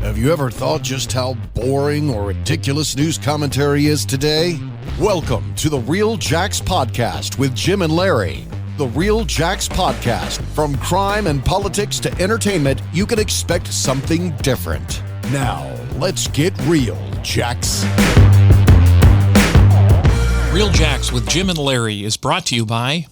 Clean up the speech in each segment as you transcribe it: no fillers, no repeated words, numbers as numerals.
Have you ever thought just how boring or ridiculous news commentary is today? Welcome to the Real Jacks Podcast with Jim and Larry. The Real Jacks Podcast. From crime and politics to entertainment, you can expect something different. Now, let's get real, Jacks. Real Jacks with Jim and Larry is brought to you by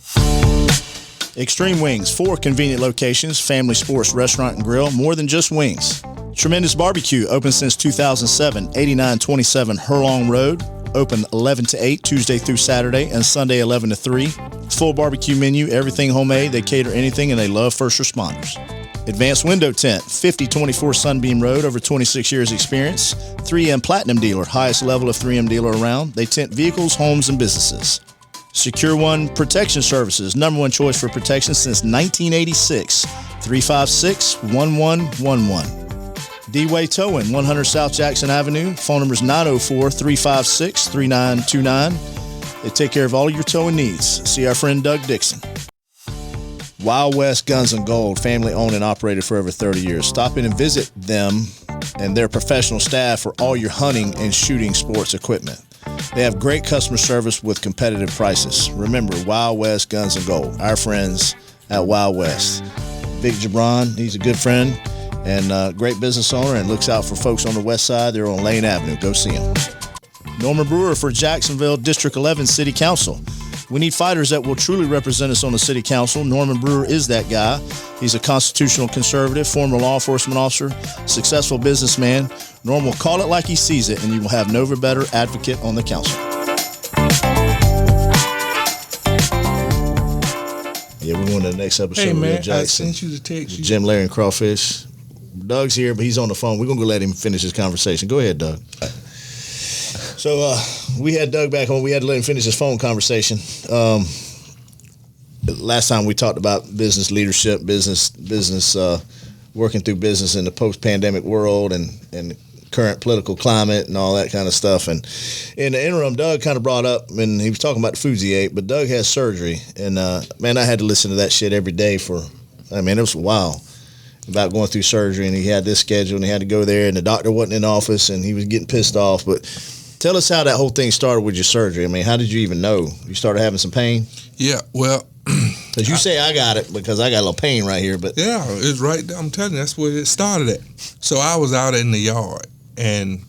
Extreme Wings, 4 convenient locations, family sports restaurant and grill, more than just wings. Tremendous Barbecue, open since 2007, 8927 Hurlong Road, open 11 to 8, Tuesday through Saturday, and Sunday 11 to 3. Full barbecue menu, everything homemade, they cater anything, and they love first responders. Advanced Window Tint, 5024 Sunbeam Road, over 26 years experience. 3M Platinum Dealer, highest level of 3M dealer around. They tint vehicles, homes, and businesses. Secure One Protection Services, number one choice for protection since 1986. 356-1111. D-Way Towing, 100 South Jackson Avenue. Phone number is 904-356-3929. They take care of all your towing needs. See our friend Doug Dixon. Wild West Guns and Gold, family owned and operated for over 30 years. Stop in and visit them and their professional staff for all your hunting and shooting sports equipment. They have great customer service with competitive prices. Remember, Wild West Guns and Gold, our friends at Wild West. Vic Gibran, he's a good friend and great business owner and looks out for folks on the west side. They're on Lane Avenue. Go see him. Norman Brewer for Jacksonville District 11 City Council. We need fighters that will truly represent us on the city council. Norman Brewer is that guy. He's a constitutional conservative, former law enforcement officer, successful businessman. Norm will call it like he sees it, and you will have no better advocate on the council. Yeah, we're going to the next episode of Real Jacks. I sent you the text. Jim, Larry, and Crawfish. Doug's here, but he's on the phone. We're going to go let him finish his conversation. Go ahead, Doug. So we had Doug back on. We had to let him finish his phone conversation. Last time we talked about business leadership, business, working through business in the post-pandemic world and the current political climate and all that kind of stuff. And in the interim, Doug kind of brought up, and he was talking about the foods he ate, but Doug has surgery. And, man, I had to listen to that shit every day it was a while about going through surgery, and he had this schedule, and he had to go there, and the doctor wasn't in office, and he was getting pissed off. But tell us how that whole thing started with your surgery. I mean, how did you even know? You started having some pain? Yeah, well. Because you say I got it because I got a little pain right here. But yeah, it's right there. I'm telling you, that's where it started at. So I was out in the yard, and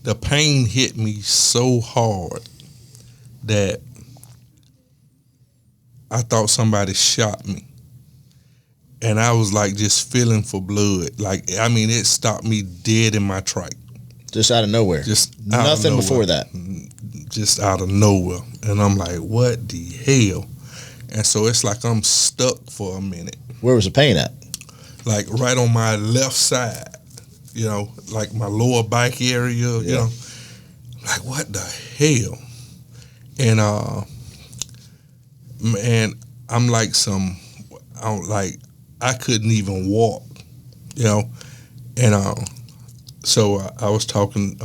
the pain hit me so hard that I thought somebody shot me. And I was like just feeling for blood. Like, I mean, it stopped me dead in my trach. Just out of nowhere. Just nothing before that. Just out of nowhere. And I'm like, what the hell? And so it's like I'm stuck for a minute. Where was the pain at? Like right on my left side, like my lower back area, you know. Like, what the hell? And I'm like I couldn't even walk, And so I was talking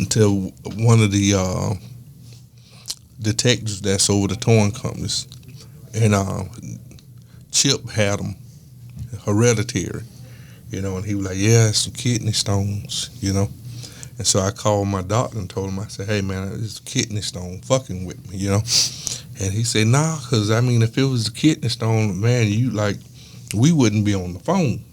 to one of the detectives that's over the towing companies, and Chip had them hereditary, and he was like, yeah, it's some kidney stones, and so I called my doctor and told him, I said, hey man, it's a kidney stone fucking with me, and he said, nah, because I mean, if it was a kidney stone, man, we wouldn't be on the phone.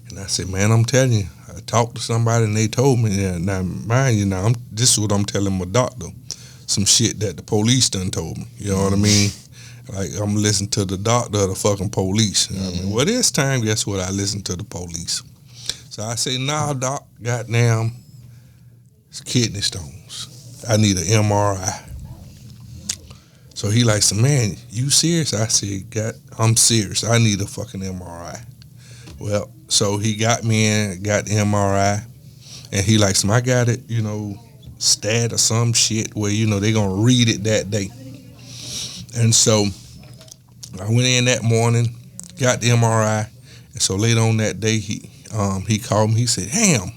And I said, man, I'm telling you, I talked to somebody and they told me, now mind you, this is what I'm telling my doctor. Some shit that the police done told me. You know what I mean? Like, I'm listening to the doctor of the fucking police. You know what I mean? Well, this time, guess what? I listen to the police. So I say, nah, doc, goddamn, it's kidney stones. I need an MRI. So he like, so, man, you serious? I said, I'm serious. I need a fucking MRI. Well, so he got me in, got the MRI, and he like, I got it, stat or some shit where, they gonna read it that day. And so I went in that morning, got the MRI, and so later on that day, he called me, he said, Ham,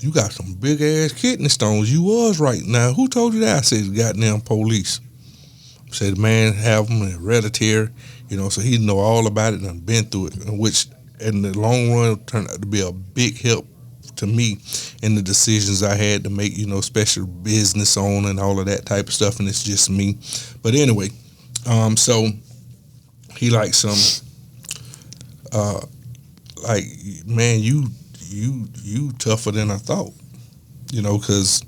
you got some big ass kidney stones. You was right. Now, who told you that? I said, goddamn police. Said the man have them hereditary, so he know all about it and been through it, which in the long run turned out to be a big help to me in the decisions I had to make, especially business on and all of that type of stuff, and it's just me. But anyway, so he like some, like, man, you tougher than I thought, because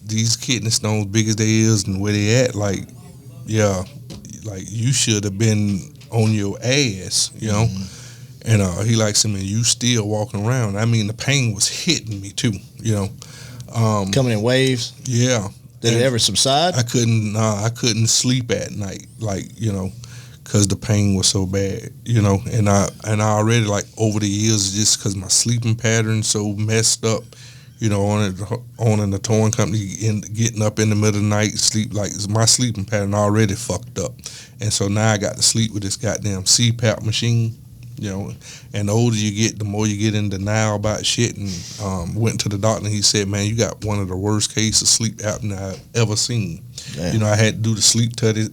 these kidney stones, big as they is and where they at, like, yeah, like you should have been on your ass, Mm-hmm. And he likes him, and you still walking around. I mean, the pain was hitting me too, Coming in waves. Yeah. Did it ever subside? I couldn't sleep at night, like, because the pain was so bad, and I already, like, over the years, just because my sleeping pattern so messed up, owning the towing company and getting up in the middle of the night, sleep, like, my sleeping pattern already fucked up, and so now I got to sleep with this goddamn CPAP machine. And the older you get, the more you get in denial about shit. And went to the doctor, and he said, "Man, you got one of the worst cases of sleep apnea I've ever seen." Damn. I had to do the sleep study,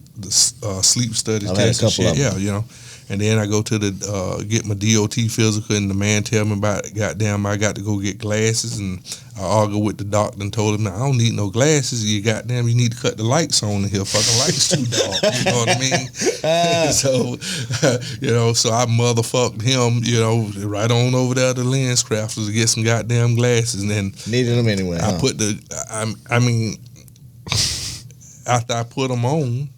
sleep study I've had a test and couple shit. of them. Yeah, And then I go to the get my DOT physical, and the man tell me about it. Goddamn, I got to go get glasses, and I argue with the doctor and told him, "Now I don't need no glasses. You need to cut the lights on in here. Fucking lights too dark." You know what I mean? So, so I motherfucked him. Right on over there to Lens Crafters to get some goddamn glasses, and then needed them anyway. I put after I put them on.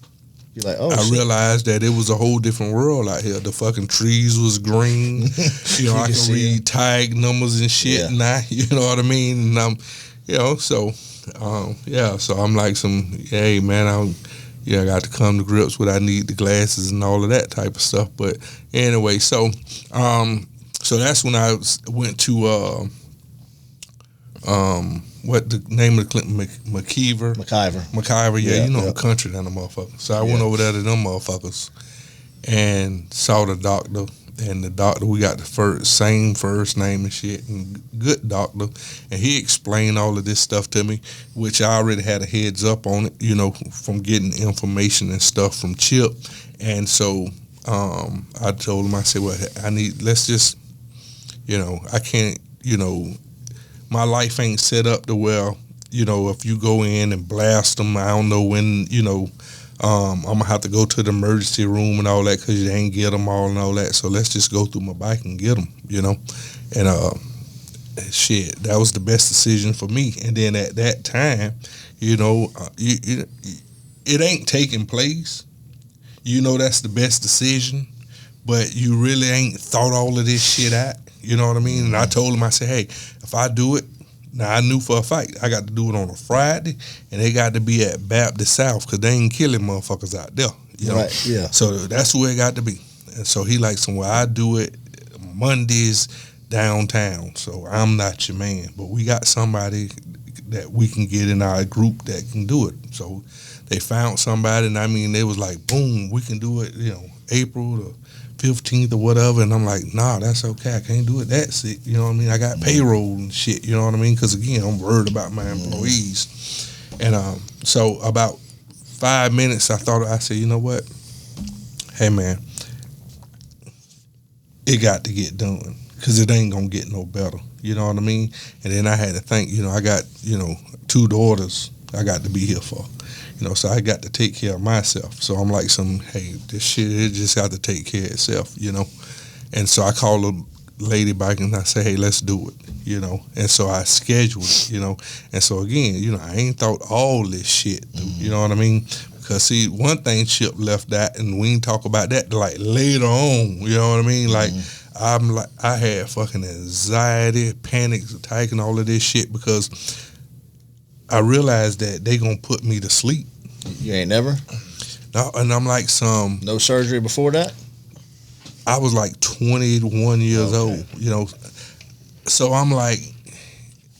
You're like, oh, I realized that it was a whole different world out here. The fucking trees was green. I can read tag numbers and shit now. You know what I mean? And I'm, so I'm like hey man, I got to come to grips with I need the glasses and all of that type of stuff. But anyway, so that's when I went to what the name of the clinic? McIver, yeah, I'm country than the motherfucker. So I went over there to them motherfuckers and saw the doctor. And the doctor, we got the same first name and shit, and good doctor. And he explained all of this stuff to me, which I already had a heads up on it, from getting information and stuff from Chip. And so I told him, I said, well, let's just, I can't, my life ain't set up to where, if you go in and blast them, I don't know when, I'm going to have to go to the emergency room and all that because you ain't get them all and all that. So let's just go through my bike and get them, And shit, that was the best decision for me. And then at that time, it ain't taking place. That's the best decision, but you really ain't thought all of this shit out. You know what I mean? And I told him, I said, hey, if I do it, now I knew for a fact I got to do it on a Friday, and they got to be at Baptist South because they ain't killing motherfuckers out there. Right, yeah. So that's where it got to be. And so he like, well, I do it Mondays downtown, so I'm not your man. But we got somebody that we can get in our group that can do it. So they found somebody, and they was like, boom, we can do it, April the 15th or whatever, and I'm like, nah, that's okay. I can't do it that sick. You know what I mean? I got payroll and shit. You know what I mean? Because again, I'm worried about my employees. And so about 5 minutes, I said, you know what? Hey man, it got to get done because it ain't gonna get no better. You know what I mean? And then I had to think, I got 2 daughters I got to be here for. So I got to take care of myself. So I'm like, hey, this shit, it just got to take care of itself, And so I called a lady back and I said, hey, let's do it, And so I scheduled it, And so again, I ain't thought all this shit through, you know what I mean? Because see, one thing Chip left that, and we ain't talk about that like later on, you know what I mean? Like, I had fucking anxiety, panic attack, and all of this shit because I realized that they gonna put me to sleep. You ain't never? No, and I'm like no surgery before that? I was like 21 years old, So I'm like,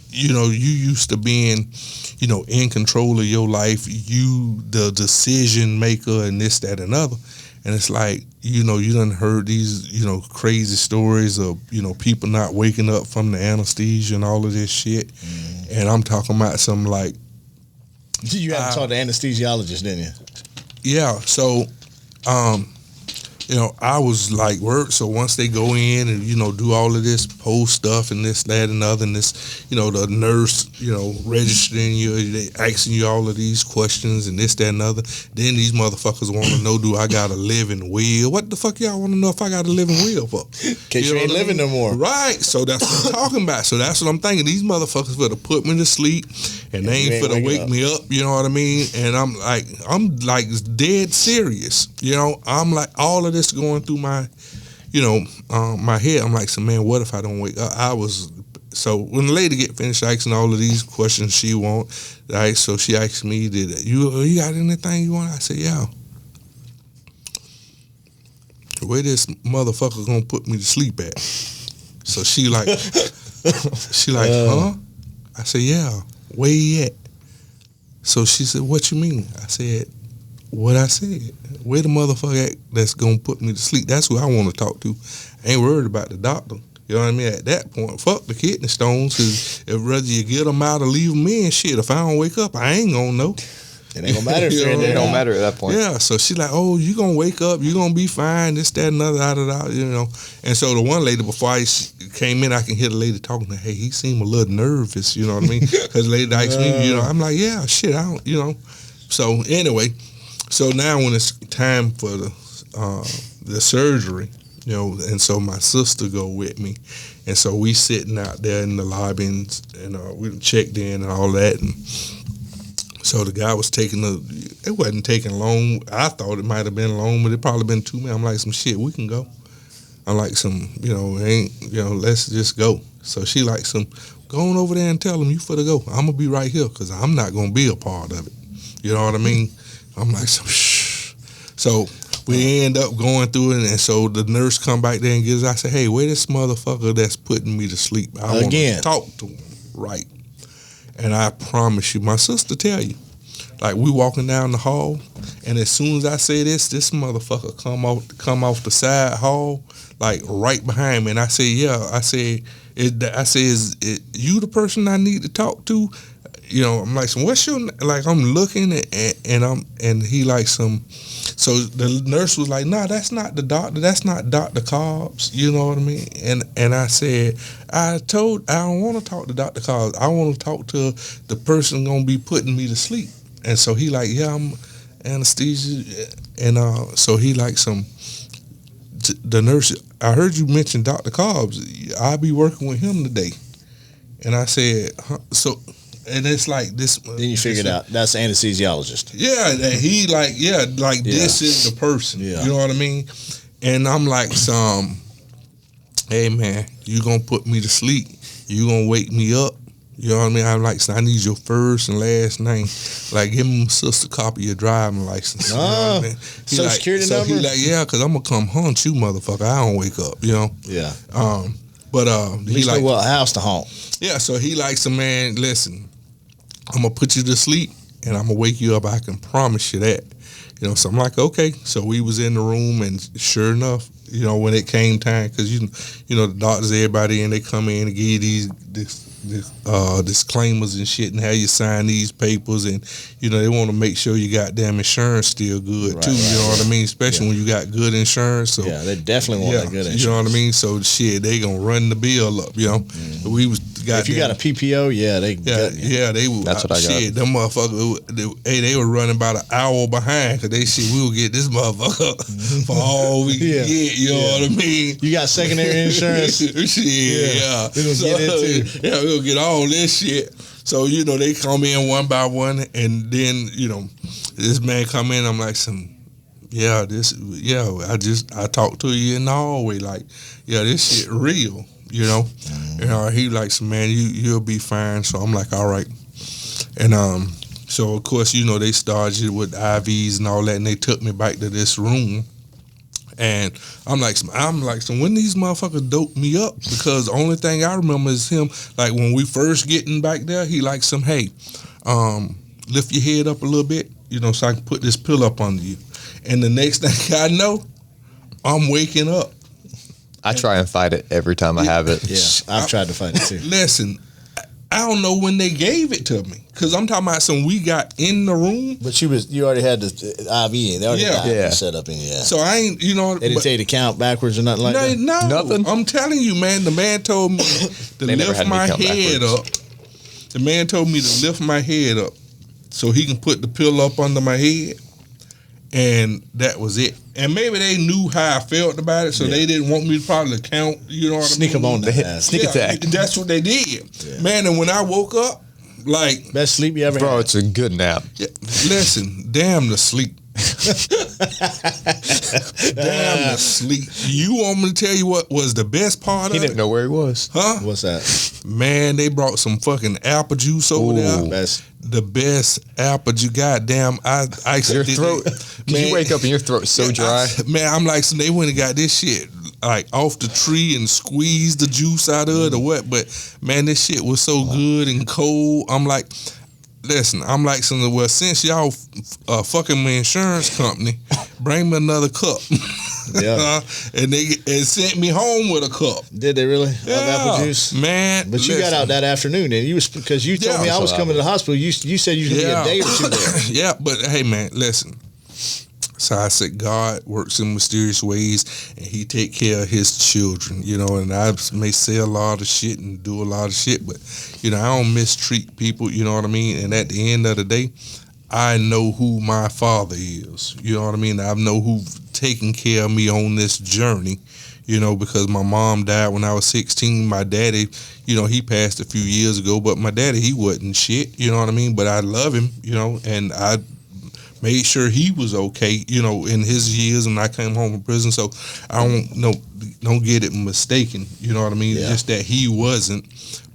you used to being, in control of your life, you the decision maker and this, that, and other. And it's like, you done heard these, crazy stories of, people not waking up from the anesthesia and all of this shit. And I'm talking about some like... You had to talk to anesthesiologist, didn't you? yeah, so, I was like, work. So once they go in and, do all of this post stuff and this, that, and other, and this, the nurse, registering you, they asking you all of these questions and this, that, and other. Then these motherfuckers want to know, do I got a living will? What the fuck y'all want to know if I got a living will for? In case you ain't living no more. Right. So that's what I'm talking about. So that's what I'm thinking. These motherfuckers finna put me to sleep and they ain't finna wake me up. You know what I mean? And I'm like dead serious. I'm like, all of this going through my, my head. I'm like, so man, what if I don't wake up? So when the lady get finished asking all of these questions she want, right? So she asked me, did you got anything you want? I said, yeah. Where this motherfucker gonna put me to sleep at? So she like, huh? I said, yeah. Where he at? So she said, what you mean? I said, what I said. Where the motherfucker at that's gonna put me to sleep? That's who I want to talk to. I ain't worried about the doctor. You know what I mean? At that point, fuck the kidney stones. Cause if whether you get them out or leave them in, shit. If I don't wake up, I ain't gonna know. It ain't gonna matter if you're in there. It don't matter at that point. Yeah. So she like, oh, you gonna wake up? You gonna be fine? This, that, another, And so the one lady before I came in, I can hear the lady talking. Hey, he seemed a little nervous. You know what I mean? Because the lady asked me. I'm like, yeah, shit. I don't. So anyway. So now when it's time for the surgery, and so my sister go with me, and so we sitting out there in the lobby and we checked in and all that, and so the guy was it wasn't taking long. I thought it might have been long, but it probably been 2 minutes. I'm like, some shit, we can go. I'm like, let's just go. So she like go on over there and tell him you for to go. I'm gonna be right here because I'm not gonna be a part of it. You know what I mean? I'm like, shh. So we end up going through it, and so the nurse come back there and gives. I say, hey, where this motherfucker that's putting me to sleep? I want to talk to him, right? And I promise you, my sister tell you, like we walking down the hall, and as soon as I say this motherfucker come off the side hall, like right behind me, and I say, yeah, I say, is it you the person I need to talk to? I'm like, what's your, like, I'm looking and he like so the nurse was like, nah, that's not the doctor. That's not Dr. Cobbs. You know what I mean? And I said, I don't want to talk to Dr. Cobbs. I want to talk to the person going to be putting me to sleep. And so he like, yeah, I'm anesthesia. And so he like the nurse, I heard you mention Dr. Cobbs. I'll be working with him today. And I said, huh? And it's like this. Then you figured out that's the anesthesiologist. Yeah, and he this is the person. Yeah. You know what I mean? And I'm like, hey man, you gonna put me to sleep? You gonna wake me up? You know what I mean? I'm like, so I need your first and last name. Like, give him a sister copy of your driving license. You know what I mean? Social security number? He like, yeah, because I'm going to come hunt you, motherfucker. I don't wake up, Yeah. But he like, what house to haunt. Yeah, so he likes a man, listen, I'm going to put you to sleep and I'm going to wake you up. I can promise you that. So I'm like, okay. So we was in the room, and sure enough, when it came time, because, the doctors, everybody, and they come in and give you these disclaimers and shit and how you sign these papers, and they want to make sure your goddamn insurance still good too. You know what I mean? Especially when you got good insurance. So yeah, they definitely want that good insurance. You know what I mean? So shit, they gonna run the bill up. Mm-hmm. If you got a PPO, they will. That's what I got. Shit, them motherfuckers, they were running about an hour behind because they shit. We'll get this motherfucker for all we can get. You know what I mean? You got secondary insurance. Shit, yeah. We're gonna get into. Yeah, we'll get all this shit. So, they come in one by one, and then, this man come in, I'm like, I talked to you in the hallway, like, yeah, this shit real, Mm-hmm. He like, man, you'll be fine. So I'm like, all right. And so of course, they started with IVs and all that, and they took me back to this room. And I'm like, when these motherfuckers doped me up, because the only thing I remember is him, like when we first getting back there, he like hey, lift your head up a little bit, so I can put this pill up under you. And the next thing I know, I'm waking up. I try and fight it every time I have it. Yeah, I've tried to fight it too. Listen, I I don't know when they gave it to me. Because I'm talking about some we got in the room. But you already had the IV in. They already got Yeah. it set up in. Yeah. So I ain't, you know. They didn't tell you to count backwards or nothing like that? No. Nothing? I'm telling you, man. The man told me to They never lift had me my count head backwards. up. The man told me to lift my head up so he can put the pillow up under my head. And that was it. And maybe they knew how I felt about it, so they didn't want me to probably count, you know what Sneak I mean? them on that. Sneak attack. That's what they did. Yeah. Man, and when I woke up, like... Best sleep you ever Bro, had. it's a good nap. Yeah, listen, damn the sleep. Damn the sleep. You want me to tell you what was the best part He of didn't it? know where he was. Huh? What's that? Man, they brought some fucking apple juice over there. Best. The best apple juice. Goddamn, I Your throat. You wake up and your throat's so dry. I'm like, so they went and got this shit like off the tree and squeezed the juice out of it or what. But man, this shit was so good and cold. I'm like, listen, well, since y'all fucking my insurance company, bring me another cup. Yeah. And they sent me home with a cup. Did they really? Of apple juice? Man. But you got out that afternoon, and because you told me I was coming to the hospital. You said you was gonna be a day or two there. Yeah, but hey, man, listen. So I said, God works in mysterious ways, and He take care of His children, you know. And I may say a lot of shit and do a lot of shit, but you know, I don't mistreat people, you know what I mean. And at the end of the day, I know who my father is, you know what I mean. I know who's taking care of me on this journey, you know, because my mom died when I was 16. My daddy, you know, he passed a few years ago, but my daddy, he wasn't shit, you know what I mean. But I love him, you know, and I made sure he was okay, you know, in his years when I came home from prison. So I don't get it mistaken, you know what I mean. Yeah. Just that he wasn't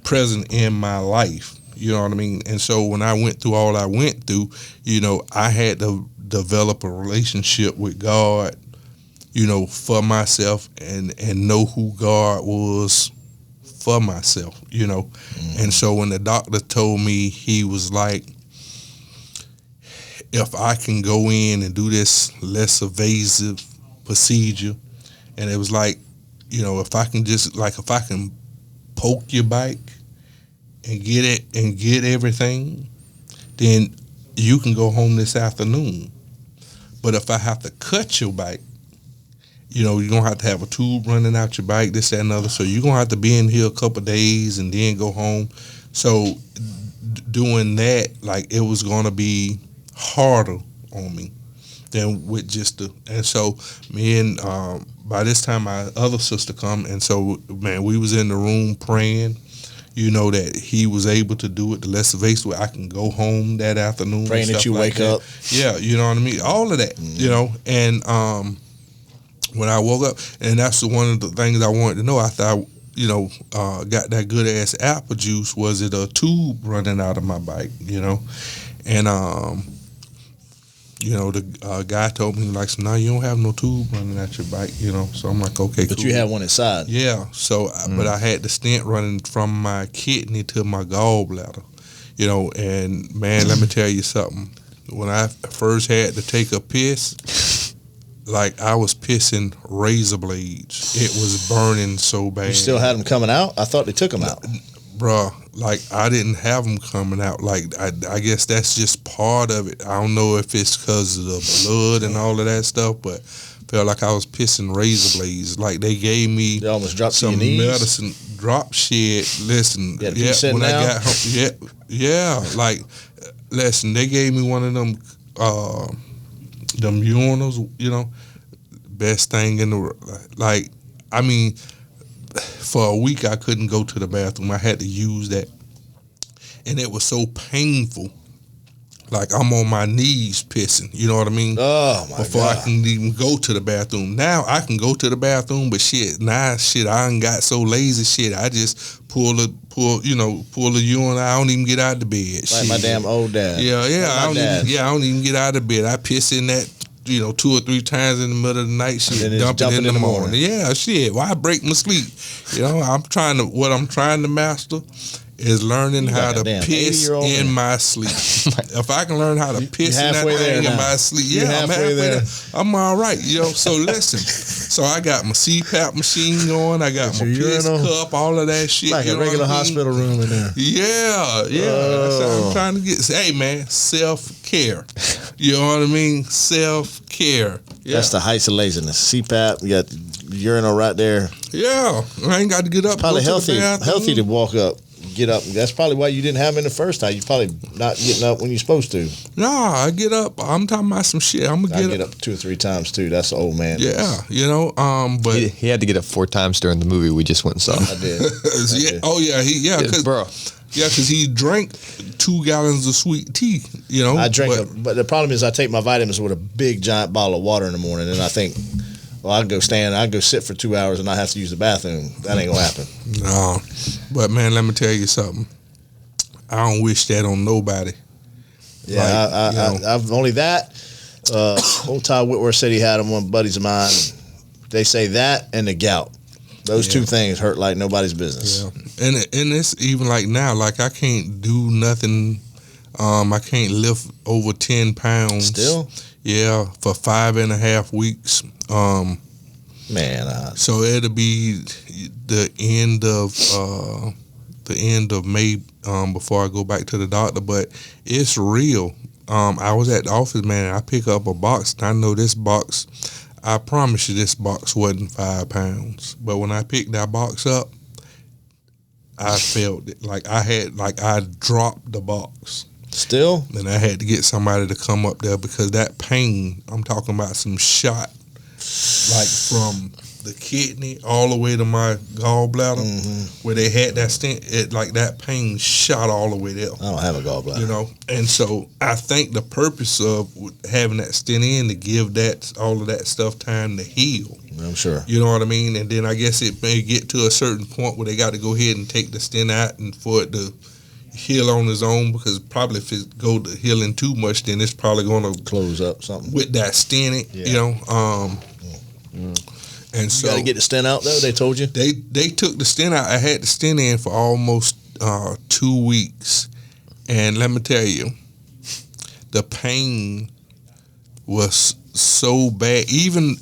present in my life, you know what I mean. And so when I went through all I went through, you know, I had to develop a relationship with God, you know, for myself and know who God was for myself, you know. And so when the doctor told me, he was like, if I can go in and do this less invasive procedure, and it was like, you know, if I can poke your bike and get it and get everything, then you can go home this afternoon. But if I have to cut your bike, you know, you're going to have to have a tube running out your bike, this, that, and other. So you're going to have to be in here a couple of days and then go home. So doing that, like, it was going to be harder on me than with just the, and so me and by this time my other sister come, and so man, we was in the room praying, you know, that he was able to do it the less invasive way. I can go home that afternoon, Praying that you wake up. Yeah, you know what I mean, all of that, you know. And when I woke up, and that's one of the things I wanted to know after I, you know, got that good ass apple juice, was it a tube running out of my bike, you know? And you know, the guy told me, like, no, you don't have no tube running at your bike, you know. So I'm like, okay, But cool. you had one inside. Yeah. So, but I had the stent running from my kidney to my gallbladder, you know. And man, let me tell you something. When I first had to take a piss, like, I was pissing razor blades. It was burning so bad. You still had them coming out? I thought they took them out. Bruh, like, I didn't have them coming out. Like, I guess that's just part of it. I don't know if it's because of the blood and all of that stuff, but felt like I was pissing razor blades. Like, they gave me They almost dropped to some your knees? medicine. Drop shit. Listen, Yeah, when I got home, yeah, like, listen, they gave me one of them urinals, you know, best thing in the world. Like, I mean, for a week I couldn't go to the bathroom. I had to use that, and it was so painful. Like, I'm on my knees pissing, you know what I mean? Oh my Before God. I can even go to the bathroom. Now I can go to the bathroom, but I done got so lazy. Shit, I just pull the urine. I don't even get out of the bed. Like my damn old dad. Yeah. Like my dad. I don't even get out of bed. I piss in that, you know, 2 or 3 times in the middle of the night. Shit, And then it's dump it dumping in the morning. Yeah, shit. Why break my sleep? You know, what I'm trying to master is learning how like a to damn piss 80-year-old in man. my sleep. If I can learn how to piss in that halfway there thing in now. my sleep, You're I'm halfway halfway there. there. I'm all right, you know. So listen, So I got my CPAP machine going. I got my piss cup, all of that shit. Like a regular hospital room in there. Yeah. That's what I'm trying to get. Hey, man, self-care. You know what I mean? Self-care. Yeah. That's the heights of laziness. CPAP, you got the urinal right there. Yeah. I ain't got to get up. Probably healthy to walk up. Get up. That's probably why you didn't have them in the first time. You probably not getting up when you're supposed to. Nah, I get up. I'm talking about some shit. I get up 2 or 3 times too. That's the old man. Yeah, you know. But he had to get up 4 times during the movie we just went and saw. I did. Yeah. Oh yeah. Because he drank 2 gallons of sweet tea. You know. I drink, but the problem is I take my vitamins with a big giant bottle of water in the morning, and I think, well, I go sit for 2 hours and I have to use the bathroom. That ain't gonna happen. No, but man, let me tell you something. I don't wish that on nobody. Yeah, I've only that. Old Todd Whitworth said he had them. One buddies of mine. They say that and the gout. Those 2 things hurt like nobody's business. Yeah, and it's even like now. Like I can't do nothing. I can't lift over 10 pounds. Still. Yeah, for 5.5 weeks. So it'll be the end of May before I go back to the doctor. But it's real. I was at the office, man, and I pick up a box, and I know this box. I promise you, this box wasn't 5 pounds. But when I picked that box up, I felt it like I dropped the box. Still? And I had to get somebody to come up there because that pain, I'm talking about some shot, like from the kidney all the way to my gallbladder, where they had that stent, that pain shot all the way there. I don't have a gallbladder. You know, and so I think the purpose of having that stent in to give all of that stuff time to heal. I'm sure. You know what I mean? And then I guess it may get to a certain point where they got to go ahead and take the stent out and for it to heal on its own, because probably if it go to healing too much, then it's probably going to close up something with that stent in it, you know. And so you got to get the stent out though. They told you they took the stent out. I had the stent in for almost 2 weeks, and let me tell you, the pain was so bad. Even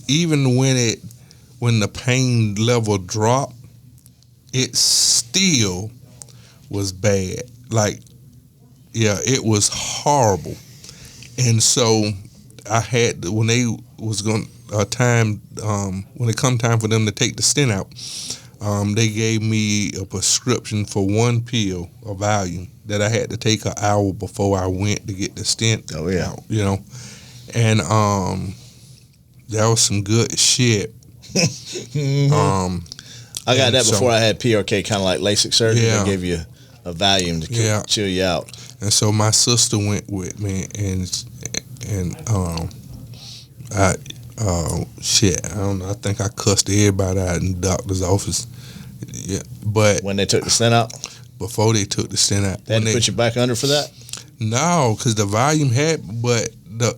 when the pain level dropped, it still was bad. Like, yeah, it was horrible. And so I had when they was going when it come time for them to take the stent out, they gave me a prescription for 1 pill of Valium that I had to take an hour before I went to get the stent out, you know. And that was some good shit. I got that before I had PRK, kind of like LASIK surgery. Yeah. They gave you a Valium to chill you out. And so my sister went with me, and I don't know. I think I cussed everybody out in the doctor's office. Yeah, but when they took the stent out, before they took the stent out, they had to put you back under for that. No, because the volume had. But the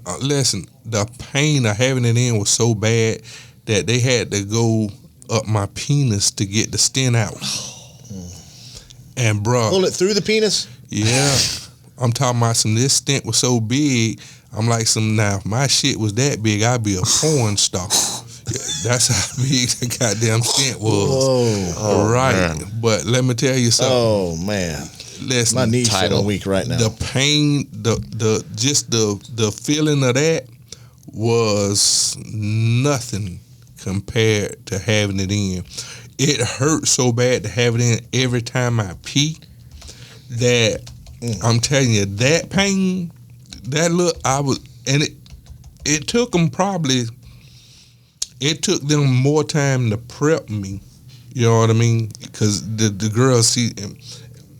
pain of having it in was so bad that they had to go up my penis to get the stent out. And bro, pull it through the penis. Yeah, I'm talking about this stent was so big. I'm like, now if my shit was that big, I'd be a porn star. That's how big the goddamn stent was. Whoa. Oh, right. Man. But let me tell you something. Oh man. Listen, my knees feeling weak right now. The pain, the feeling of that was nothing compared to having it in. It hurt so bad to have it in every time I pee that I'm telling you, that pain, it took them more time to prep me. You know what I mean? Because the girls see,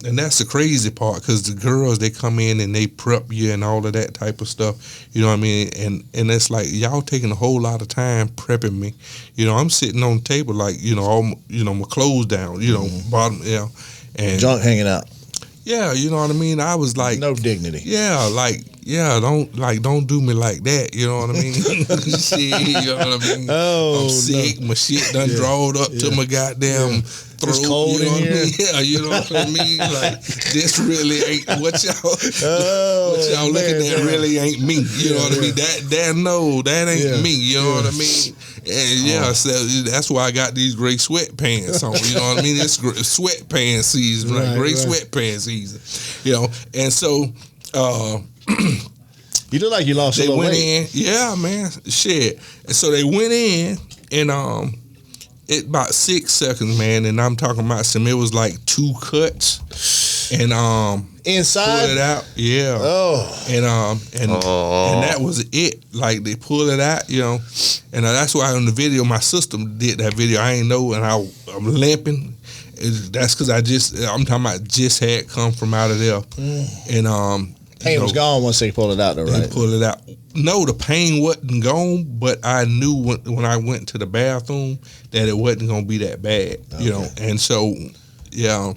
and that's the crazy part, because the girls, they come in and they prep you and all of that type of stuff. You know what I mean? And it's like, y'all taking a whole lot of time prepping me. You know, I'm sitting on the table like, my clothes down, bottom, and junk hanging out. Yeah, you know what I mean? I was like, no dignity. Yeah, don't do me like that. You know what I mean? Shit, you know what I mean? Oh, I'm sick. No. My shit done drawed up to my goddamn throat. It's cold you know in here. Yeah, you know what I mean? Like, this really ain't what y'all looking at. Really ain't me. You know what I mean? That ain't me. You know what I mean? And so that's why I got these great sweatpants on. You know what I mean? It's sweatpants season, right? Great sweatpants season. You know, and so you look like you lost a little weight. They went in, yeah, man, shit. And so they went in, and it about 6 seconds, man, and I'm talking about some. It was like 2 cuts, and inside pull it out, yeah. Oh, and that was it. Like they pull it out, you know, and that's why on the video, my sister did that video. I ain't know, and I'm limping. That's because I'm talking about just had come from out of there, and pain was gone once they pulled it out, though, right? They pulled it out. No, the pain wasn't gone, but I knew when I went to the bathroom that it wasn't gonna be that bad, you know. And so, yeah.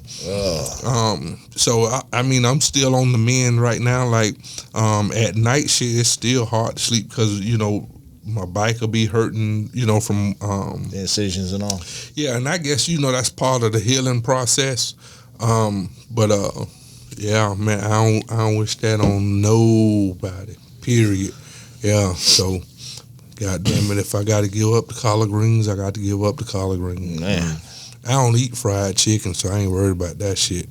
So I mean, I'm still on the mend right now. Like at night, shit, it's still hard to sleep because you know my bike will be hurting, you know, from the incisions and all. Yeah, and I guess you know that's part of the healing process. But yeah, man, I don't wish that on nobody. Period. Yeah, so, God damn it, if I got to give up the collard greens, I got to give up the collard greens. Man. I don't eat fried chicken, so I ain't worried about that shit.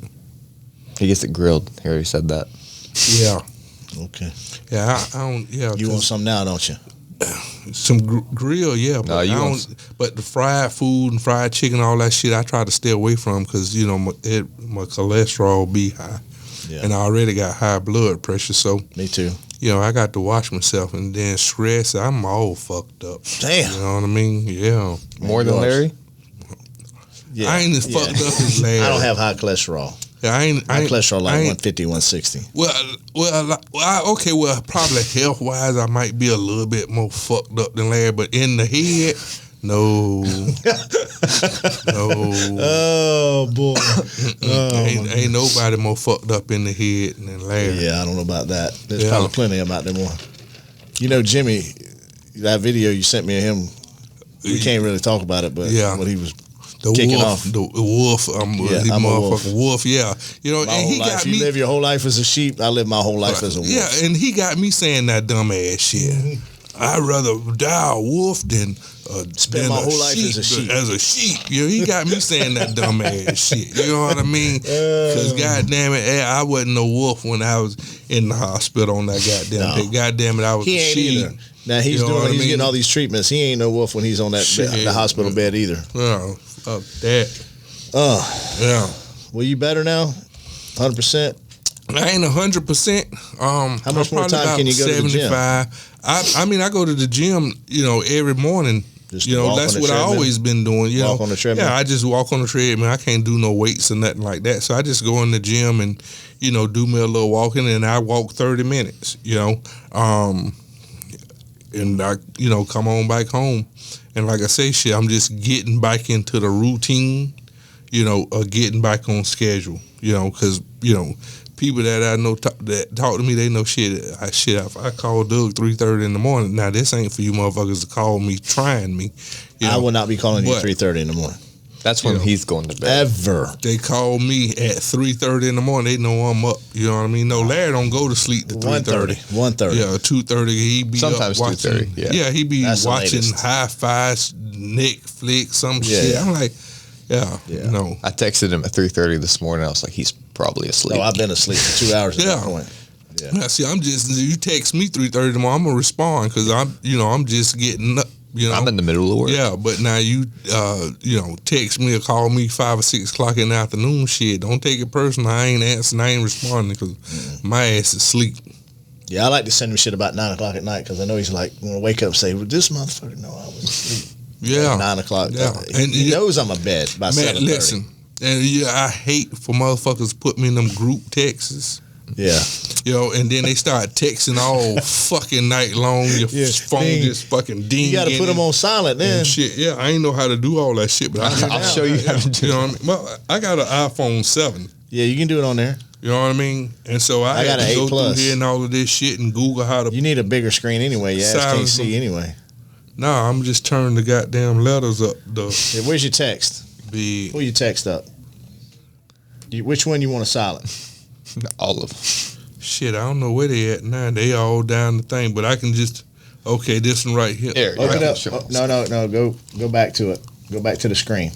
He gets it grilled. He already said that. Yeah. Okay. Yeah, I don't, yeah. You want some now, don't you? Some grill, yeah. But, but the fried food and fried chicken, all that shit, I try to stay away from because, you know, my cholesterol be high. Yeah. And I already got high blood pressure, so. Me too. You know, I got to watch myself, and then stress, I'm all fucked up. Damn. You know what I mean? Yeah. More than Larry? Yeah. I ain't as fucked up as Larry. I don't have high cholesterol. Yeah, my cholesterol like 150, 160. Well, probably health-wise, I might be a little bit more fucked up than Larry, but in the head, no. No. Oh, boy. Ain't nobody more fucked up in the head than Larry. Yeah, I don't know about that. There's probably plenty about them more. You know, Jimmy, that video you sent me of him, we can't really talk about it, but when he was kicking off. The wolf, I'm motherfucking wolf, yeah. You know, and he got me. You live your whole life as a sheep, I live my whole life as a wolf. Yeah, and he got me saying that dumb ass shit. Mm-hmm. I'd rather die a wolf than spend my whole life as a sheep. As a sheep, you know, he got me saying that dumb ass shit. You know what I mean? Because goddamn it, I wasn't no wolf when I was in the hospital on that goddamn day. Goddamn it, I was a sheep. Either. Now he's getting all these treatments. He ain't no wolf when he's on that the hospital bed either. Oh, fuck that. Yeah. Well, you better now? 100%. I ain't 100%. How much more time can you go to the gym? I mean, I go to the gym, you know, every morning. Just you know, that's what I always been doing. You walk know, on the treadmill. Yeah, I just walk on the treadmill. I can't do no weights or nothing like that. So I just go in the gym and, you know, do me a little walking, and I walk 30 minutes. You know, and I, you know, come on back home, and like I say, shit, I'm just getting back into the routine. You know, getting back on schedule. You know, because you know. People that I know that talk to me, they know shit. If I call Doug 3:30 in the morning, now this ain't for you motherfuckers to call me trying me. You know? I will not be calling you 3:30 in the morning. That's when he's going to bed. Ever. They call me at 3:30 in the morning. They know I'm up. You know what I mean? No, Larry don't go to sleep to 3:30. 1:30. Yeah, 2:30. He be sometimes up watching. 2:30. Yeah, he be That's watching Hi-Fi, Netflix, some shit. I'm like, no. I texted him at 3:30 this morning. I was like, he's probably asleep. No, I've been asleep for 2 hours at that point. Yeah. Now, see, you text me 3:30 tomorrow, I'm gonna respond because I'm just getting up. You know, I'm in the middle of work. Yeah, but now you text me or call me 5 or 6 o'clock in the afternoon. Shit, don't take it personal. I ain't answering. I ain't responding because my ass is asleep. Yeah, I like to send him shit about 9 o'clock at night because I know he's like gonna wake up and say, well, "This motherfucker, no, I was asleep." Yeah, like 9 o'clock. Yeah, and he knows I'm a bed by 7:30. Listen, and I hate for motherfuckers to put me in them group texts. Yeah. You know, and then they start texting all fucking night long. Your phone just fucking ding. You got to put them on silent then. Shit, yeah, I ain't know how to do all that shit, but I'll show you how to do it. You know what I mean? Well, I got an iPhone 7. Yeah, you can do it on there. You know what I mean? And so I got had to an go 8 through here and all of this shit and Google how to. You need a bigger screen anyway. Your ass can't see anyway. Nah, I'm just turning the goddamn letters up. Where's your text? Pull your text up. Which one you want to silent? All of them. Shit, I don't know where they at now. They all down the thing, but I can just Okay, this one right here. There, Open right. up. Sure. No. Go back to it. Go back to the screen.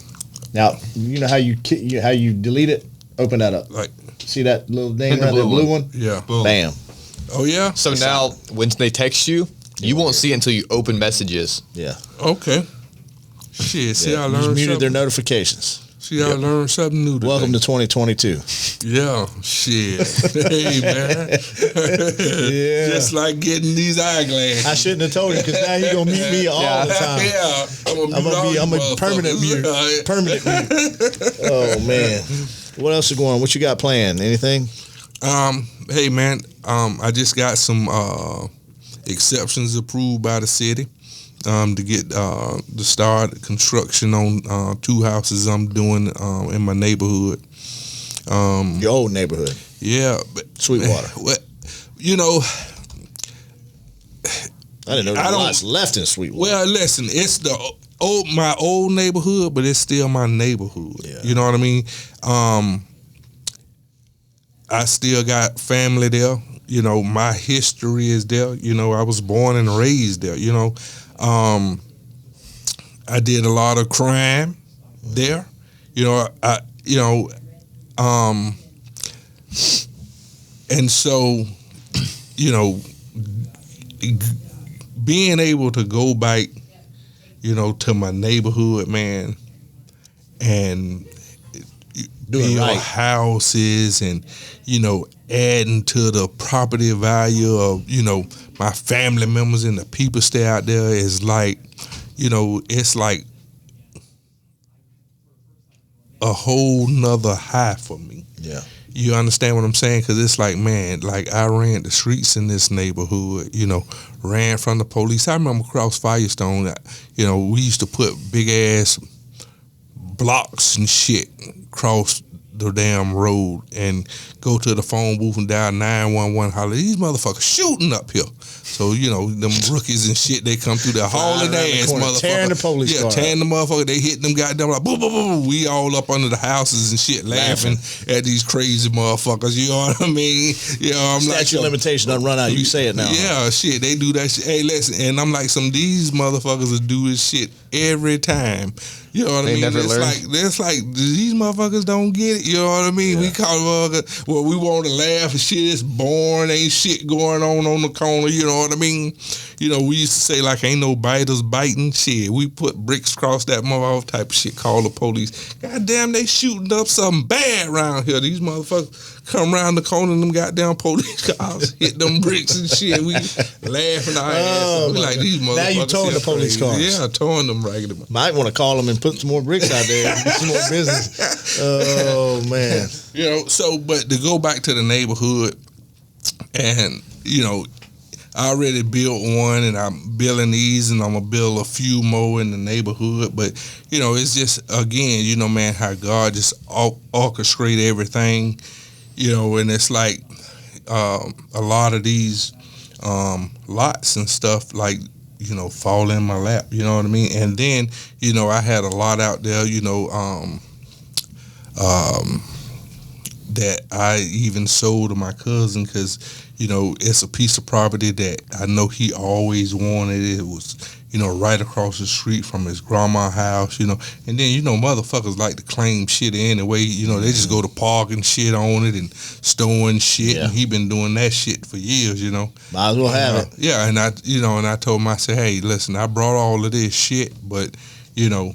Now you know how you delete it. Open that up. Like, See that little thing Hit the right there, blue blue one. one? yeah. Boom. Bam. Oh yeah. So now, when they text you, you won't see it until you open messages. Yeah. Okay. Shit. See, Yeah. I You just learned muted their something. notifications. See, I learned something new today. Welcome to 2022. Yeah, shit. Hey, man. Yeah. Just like getting these eyeglasses. I shouldn't have told you because now you're gonna mute me all the time. Yeah, I'm a permanent mute. Permanent mute. Oh man. What else is going on? What you got planned? Anything? Hey man, I just got some exceptions approved by the city to get to start construction on 2 houses I'm doing in my neighborhood. Your old neighborhood, Yeah, but Sweetwater. well, you know, I didn't know there I was don't- lots left in Sweetwater. well, listen, it's my old neighborhood, but it's still my neighborhood. Yeah. You know what I mean? I still got family there. You know, my history is there. You know, I was born and raised there. You know, I did a lot of crime there. You know, and so, you know, being able to go back, you know, to my neighborhood, man, and Doing build right. houses and, you know, adding to the property value of, you know, my family members and the people stay out there is like, you know, it's like a whole nother high for me. Yeah. You understand what I'm saying? Because it's like, man, like I ran the streets in this neighborhood, you know, ran from the police. I remember across Firestone, you know, we used to put big ass blocks and shit across the damn road and go to the phone booth and dial 911 holler. These motherfuckers shooting up here. So, you know, them rookies and shit, they come through there hauling around the ass, corner, motherfucker. tearing the police Yeah, car tearing the motherfucker. They hit them goddamn like boom, boom, boom. We all up under the houses and shit laughing at these crazy motherfuckers. You know what I mean? You know, I'm like, Statute of limitation done run out. You can say it now. yeah, shit, they do that shit. Hey, listen, and I'm like, these motherfuckers will do this shit every time. You know what I They mean? never learn. It's like these motherfuckers don't get it. You know what I mean? We call motherfuckers, well, we want to laugh and shit. It's boring. Ain't shit going on the corner. You know what I mean? You know, we used to say like, ain't no biters biting. Shit, we put bricks across that motherfucker type of shit. Call the police. Goddamn, they shooting up something bad around here. These motherfuckers come around the corner and them goddamn police cars hit them bricks and shit. We laughing our ass off. We like these motherfuckers. Now you towing here the police crazy. cars. Yeah, towing them raggedy. Might want to call them and put some more bricks out there. Get some more business. Oh man. You know, so but to go back to the neighborhood, and you know, I already built one, and I'm building these, and I'm gonna build a few more in the neighborhood. But you know, it's just again, you know, man, how God just orchestrate everything. You know, and it's like a lot of these lots and stuff, like, you know, fall in my lap. You know what I mean? And then, you know, I had a lot out there, you know, that I even sold to my cousin because, you know, it's a piece of property that I know he always wanted. It was, you know, right across the street from his grandma's house, you know. And then, you know, motherfuckers like to claim shit anyway. You know, they just go to park and shit on it and storing shit. Yeah. And he been doing that shit for years, you know. Might as well have it. Yeah, and I told him, I said, hey, listen, I brought all of this shit, but, you know,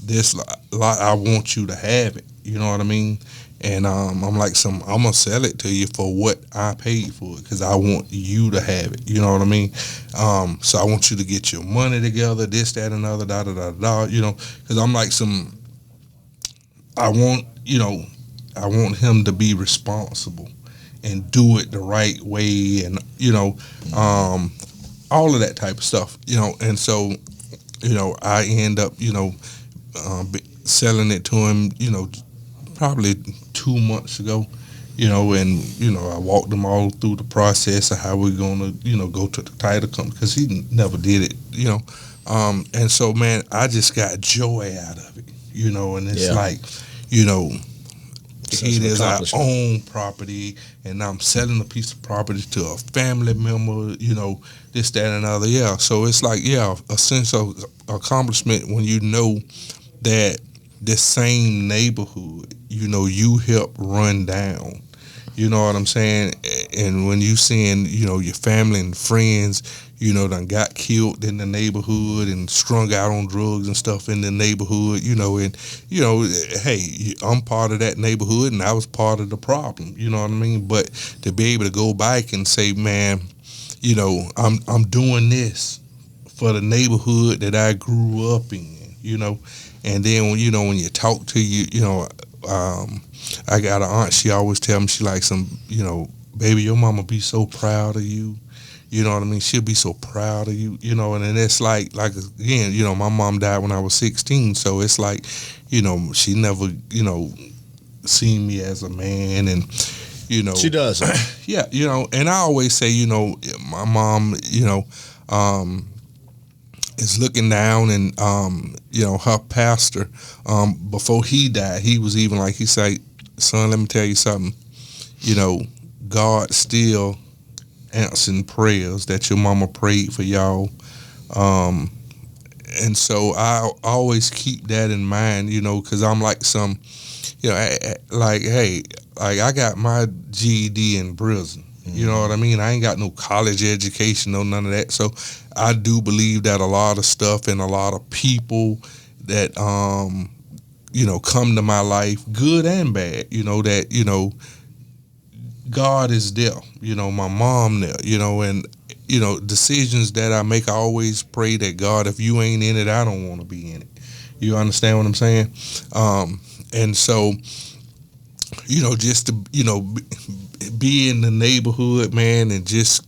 this lot, I want you to have it. You know what I mean? And I'm like, I'm gonna sell it to you for what I paid for it, because I want you to have it. You know what I mean? So I want you to get your money together, this, that, and other, da da da da. You know, because I'm like I want him to be responsible and do it the right way, and you know, all of that type of stuff. You know, and so, you know, I end up, you know, selling it to him, you know, probably 2 months ago, you know, and, you know, I walked them all through the process of how we're going to, you know, go to the title company, because he never did it, you know. And so, man, I just got joy out of it, you know, and it's like, you know, it is our own property, and I'm selling a piece of property to a family member, this, that, and another. Yeah. So it's like, a sense of accomplishment when you know that this same neighborhood, you help run down. You know what I'm saying? And when you seeing, your family and friends, done got killed in the neighborhood and strung out on drugs and stuff in the neighborhood, and, hey, I'm part of that neighborhood and I was part of the problem, you know what I mean? But to be able to go back and say, man, I'm doing this for the neighborhood that I grew up in, and then, when you talk to I got an aunt, she always tell me, she like baby, your mama be so proud of you. You know what I mean? She'll be so proud of you, and then it's like again, my mom died when I was 16. So it's like, she never, seen me as a man and, She does. Yeah, and I always say, my mom, is looking down and, her pastor, before he died, he was even like, he said, son, let me tell you something, God still answering prayers that your mama prayed for y'all. And so I always keep that in mind, because I'm like hey, like I got my GED in prison. You know what I mean? I ain't got no college education, no none of that. So I do believe that a lot of stuff and a lot of people that, come to my life, good and bad, that, God is there, my mom there, and, decisions that I make, I always pray that, God, if you ain't in it, I don't want to be in it. You understand what I'm saying? And so, just to, be in the neighborhood, man, and just,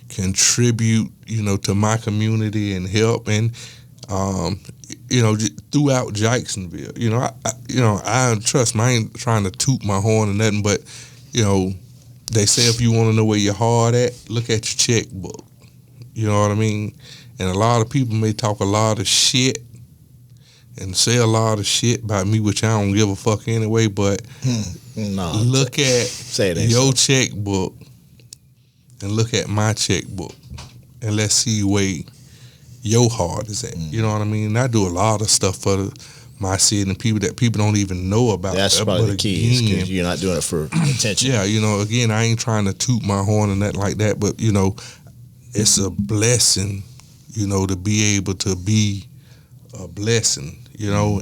contribute, to my community and help, and, throughout Jacksonville, I trust me, I ain't trying to toot my horn or nothing, but, they say if you want to know where your heart at, look at your checkbook. You know what I mean? And a lot of people may talk a lot of shit and say a lot of shit about me, which I don't give a fuck anyway, but look at your checkbook and look at my checkbook and let's see where your heart is at. You know what I mean? And I do a lot of stuff for my city and people that people don't even know about. That's probably the key, because you're not doing it for attention. Yeah, again, I ain't trying to toot my horn and nothing like that, but, it's a blessing, to be able to be a blessing,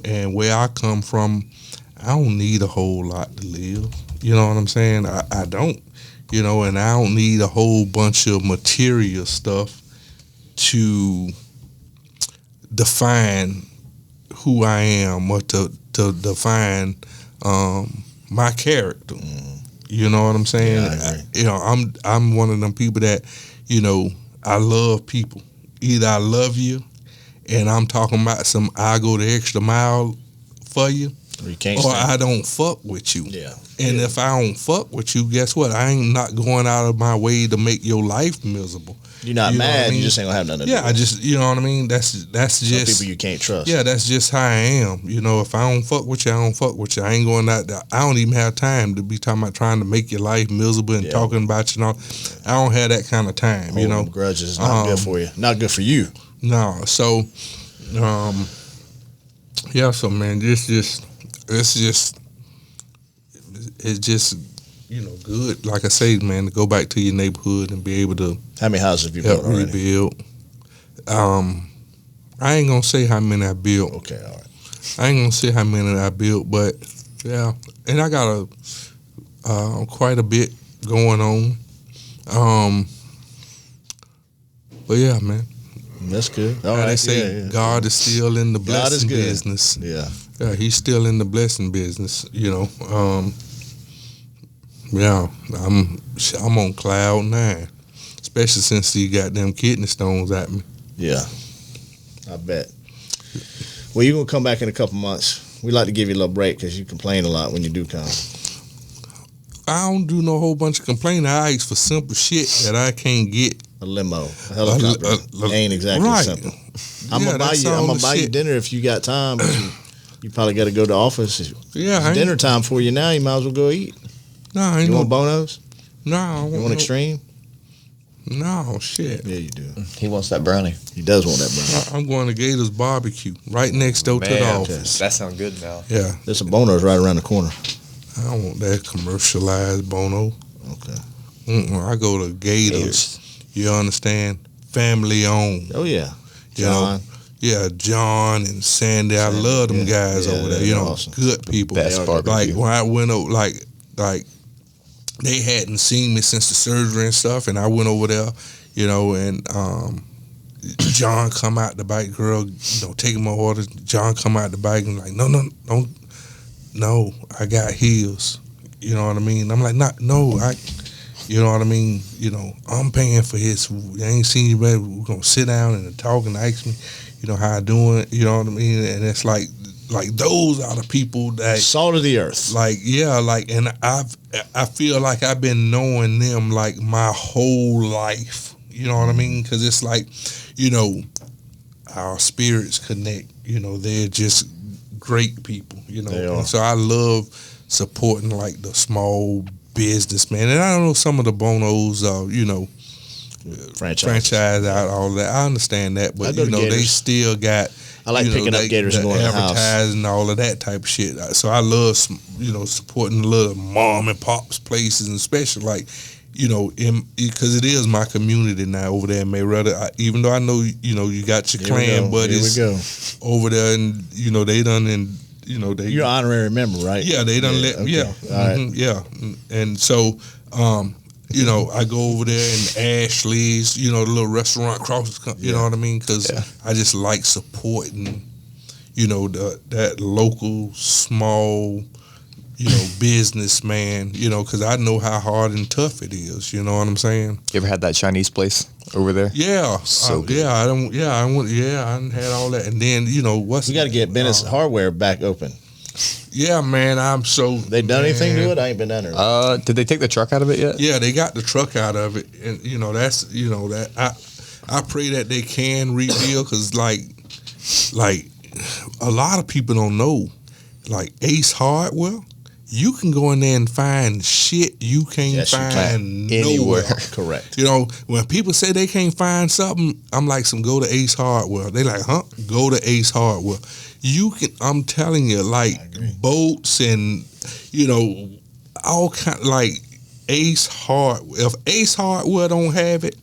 and where I come from, I don't need a whole lot to live. You know what I'm saying? I don't, and I don't need a whole bunch of material stuff to define who I am or to define my character. You know what I'm saying? Yeah, I agree. I'm one of them people that, I love people. Either I love you and I'm talking about I go the extra mile for you, or I don't fuck with you. Yeah. And if I don't fuck with you, guess what? I ain't not going out of my way to make your life miserable. You're not mad, you just ain't gonna have nothing to do. Yeah, I just, you know what I mean? That's just some people you can't trust. Yeah, that's just how I am. If I don't fuck with you, I don't fuck with you. I ain't going out there. I don't even have time to be talking about trying to make your life miserable and talking about you. I don't have that kind of time. Holding grudges is not good for you. Not good for you. No. So, so man, it's just good. Like I say, man, to go back to your neighborhood and be able to. How many houses have you built already? Rebuild. I ain't gonna say how many I built. Okay, all right. I ain't gonna say how many I built, but yeah, and I got quite a bit going on. But yeah, man. That's good. All right. They say God is still in the blessing business. Yeah. Yeah, he's still in the blessing business, Yeah, I'm on cloud 9, especially since he got them kidney stones at me. Yeah, I bet. Well, you're going to come back in a couple months. We like to give you a little break because you complain a lot when you do come. I don't do no whole bunch of complaining. I ask for simple shit that I can't get. A limo, a helicopter ain't exactly simple. I'm gonna buy you dinner if you got time, but You probably got to go to the office. Yeah, It's dinner time for you now. You might as well go eat. No, I ain't You no, want Bonos? no, I You want Extreme? No, shit. Yeah, you do. He wants that brownie. He does want that brownie. I'm going to Gators Barbecue right next door to the Man, office. that sounds good now. Yeah, There's some Bonos right around the corner. I don't want that commercialized Bono. Okay. I go to Gators. You understand? Family owned. Oh, yeah. You know? John. Yeah, John and Sandy. I love them guys over there. You know, awesome. good people. Best barbecue. Like when I went over, like they hadn't seen me since the surgery and stuff, and I went over there, you know, and John come out the bike, girl, you know, taking my orders. John come out the bike and like, no, I got heels. You know what I mean? I'm like, you know what I mean? You know, I'm paying for his food. I ain't seen you, baby. We're gonna sit down and talk and ask me, you know, how I doing. You know what I mean? And it's like those are the people that Salt of the earth. like, yeah, like, and I feel like I've been knowing them like my whole life. You know what I mean? Because it's like, you know, our spirits connect. You know, they're just great people. You know, They are. and so I love supporting like the small businessman. And I don't know, some of the Bonos, you know, franchise out all that. I understand that, I but go you to know, they Gators. still got. I like you know, picking up Gators and going to the house. advertising, all of that type of shit. So I love, you know, supporting the little mom and pops places, and especially like, you know, because it is my community now over there in Mayweather. Even though I know, you know, you got your clan buddies over there, and you know they done, and you know they. You're an honorary member, right? Yeah, they done let. okay. Yeah, All right. yeah, and so. You know, I go over there in Ashley's, you know, the little restaurant across the you know what I mean? Because I just like supporting, you know, that local, small, you know, businessman, you know, because I know how hard and tough it is, you know what I'm saying? You ever had that Chinese place over there? Yeah. So good. yeah, I done had all that. And then, you know, We got to get Bennett's Hardware back open. Yeah, man, They done anything to it? I ain't been down there. Did they take the truck out of it yet? Yeah, they got the truck out of it, and you know that's that I pray that they can rebuild, because like a lot of people don't know, like Ace Hardware, you can go in there and find shit you can't find anywhere. nowhere. Correct. You know, when people say they can't find something, I'm like, go to Ace Hardware. They like, huh? Go to Ace Hardware. You can, I'm telling you, like boats and, you know, all kind, like Ace Hardware. If Ace Hardware don't have it,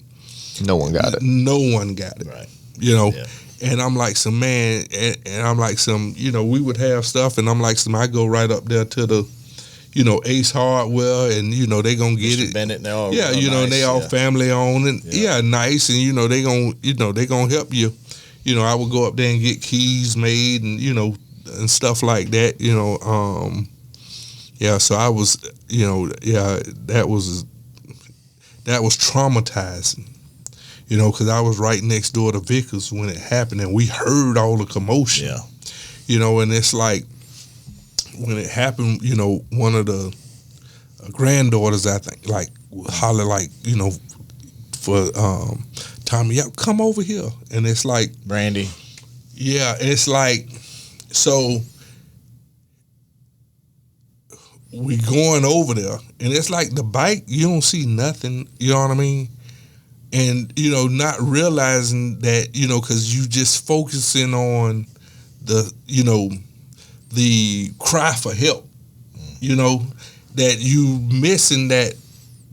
No one got it. no one got it. Right. You know, Yeah. and I'm like, and I'm like, you know, we would have stuff, and I'm like, I go right up there to the, you know, Ace Hardware, and you know they gonna get Mr. it. Bennett, and they're all Yeah, you know, nice, and they all family owned, and nice, and you know they gonna help you. You know, I would go up there and get keys made, and you know, and stuff like that. You know, yeah. So I was, you know, that was traumatizing. You know, because I was right next door to Vickers when it happened, and we heard all the commotion. Yeah. You know, and it's like when it happened, you know, one of the granddaughters, I think, like holler, like, you know, for Tommy, yeah, come over here, and it's like Brandy. yeah, it's like, so we going over there, and it's like the bike, you don't see nothing, you know what I mean? And, you know, not realizing that, you know, because you just focusing on the, you know, the cry for help, you know, that you missing that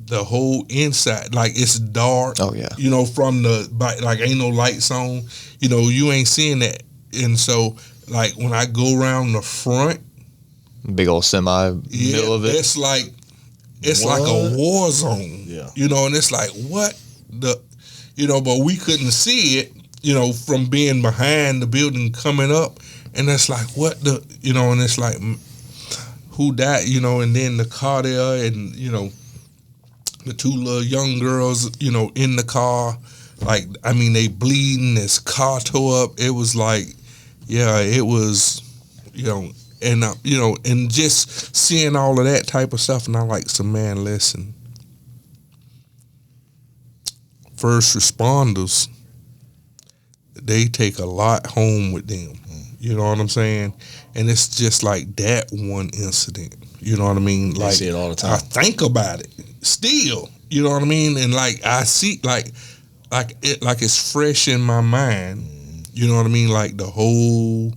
the whole inside, like it's dark. Oh, yeah. You know, from the bike, like ain't no lights on, you know, you ain't seeing that. And so, like, when I go around the front, Big old semi, middle of it. it's like a war zone. Yeah. You know, and it's like, what the, you know, but we couldn't see it, you know, from being behind the building coming up. And it's like, what the, you know, and it's like, who died, you know, and then the car there, and, you know, the two little young girls, you know, in the car, like, I mean, they bleeding, this car tore up. It was like, yeah, it was, you know, and, you know, and just seeing all of that type of stuff. And I'm like, so man, listen, first responders, they take a lot home with them. You know what I'm saying? And it's just like that one incident. You know what I mean? Like, I see it all the time. I think about it still. You know what I mean? And like I see like it's fresh in my mind. You know what I mean? Like the whole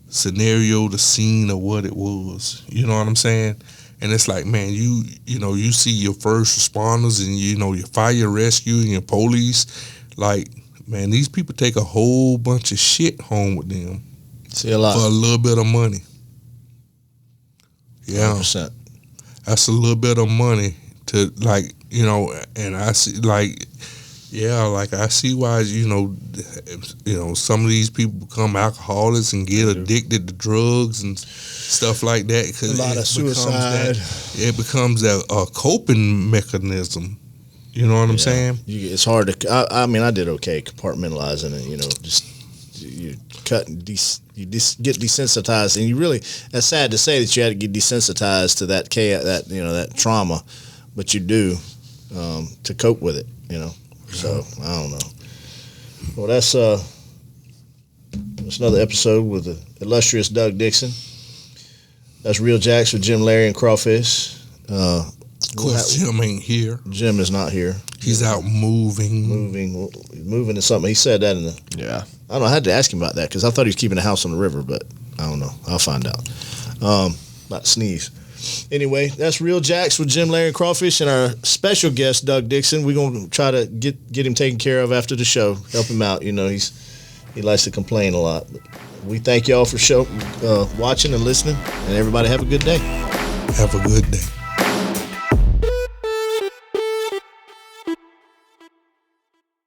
scenario, the scene of what it was. You know what I'm saying? And it's like, man, you see your first responders and your fire rescue and your police. Like, man, these people take a whole bunch of shit home with them. See a lot. For a little bit of money. Yeah. 100%. That's a little bit of money to, like, and I see, like, yeah, like I see why, some of these people become alcoholics and get addicted to drugs and stuff like that. 'Cause a lot of suicide. It becomes a coping mechanism. You know what I'm saying? It's hard to. I mean, I did okay compartmentalizing it. You cut and get desensitized, and you really. That's sad to say that you had to get desensitized to that that trauma, but you do to cope with it. So I don't know. Well, that's another episode with the illustrious Doug Dixon. That's Real Jacks with Jim, Larry, and Crawfish. Of course, Jim ain't here. Jim is not here. He's out moving. Moving to something. He said that in the. Yeah. I don't know. I had to ask him about that because I thought he was keeping a house on the river, but I don't know. I'll find out. About to sneeze. Anyway, that's Real Jacks with Jim, Larry, and Crawfish, and our special guest, Doug Dixon. We're gonna try to get him taken care of after the show. Help him out. He likes to complain a lot. But we thank y'all for watching and listening, and everybody have a good day. Have a good day.